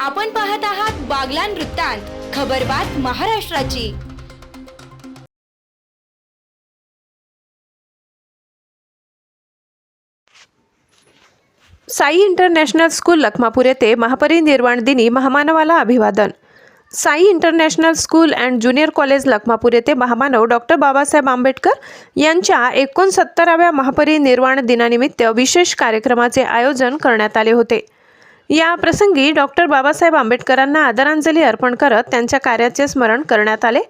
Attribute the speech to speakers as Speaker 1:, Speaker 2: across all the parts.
Speaker 1: आपण पाहत आहात बागलान वृत्तांत, खबरबात महाराष्ट्राची।
Speaker 2: साई इंटरनॅशनल स्कूल लखमापूर येथे महापरिनिर्वाण दिनी महामानवाला अभिवादन। Sai international school and junior college Lakhmapur येथे महामानव डॉक्टर बाबासाहेब आंबेडकर यांच्या 69व्या महापरिनिर्वाण दिनानिमित्त विशेष कार्यक्रमाचे आयोजन करण्यात आले होते। या प्रसंगी डॉक्टर बाबासाहेब आंबेडकरांना आदरांजली अर्पण करत त्यांच्या कार्याचे स्मरण करण्यात आले।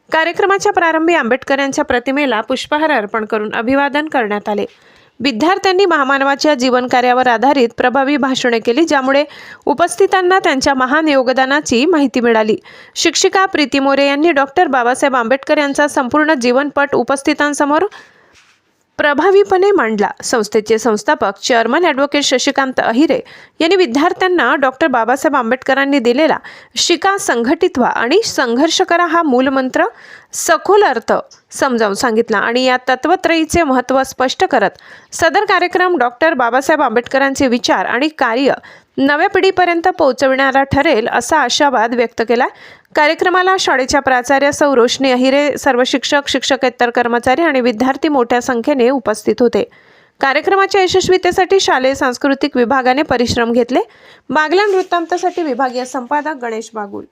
Speaker 2: कार्यक्रमाच्या प्रारंभी आंबेडकर यांच्या प्रतिमेला पुष्पहार अर्पण करून अभिवादन करण्यात आले। विद्यार्थ्यांनी महामानवाच्या जीवनकार्यावर आधारित प्रभावी भाषणे केली, ज्यामुळे उपस्थितांना त्यांच्या महान योगदानाची माहिती मिळाली। शिक्षिका प्रीती मोरे यांनी डॉक्टर बाबासाहेब आंबेडकर यांचा संपूर्ण जीवनपट उपस्थितांसमोर प्रभावीपणे मांडला। संस्थेचे संस्थापक चेअरमन ॲडव्होकेट शशिकांत अहिरे यांनी विद्यार्थ्यांना डॉक्टर बाबासाहेब आंबेडकरांनी दिलेला शिका, संघटित व्हा आणि संघर्ष करा हा मूलमंत्र सखोल अर्थ समजावून सांगितला आणि या तत्वत्रयीचे महत्त्व स्पष्ट करत सदर कार्यक्रम डॉक्टर बाबासाहेब आंबेडकरांचे विचार आणि कार्य नव्या पिढीपर्यंत पोहोचविणारा ठरेल असा आशावाद व्यक्त केला। कार्यक्रमाला शाळेच्या प्राचार्या सौ रोशनी अहिरे, सर्व शिक्षक, शिक्षकेतर कर्मचारी आणि विद्यार्थी मोठ्या संख्येने उपस्थित होते। कार्यक्रमाच्या यशस्वीतेसाठी शालेय सांस्कृतिक विभागाने परिश्रम घेतले। बागलान वृत्तांतासाठी विभागीय संपादक गणेश बागुल।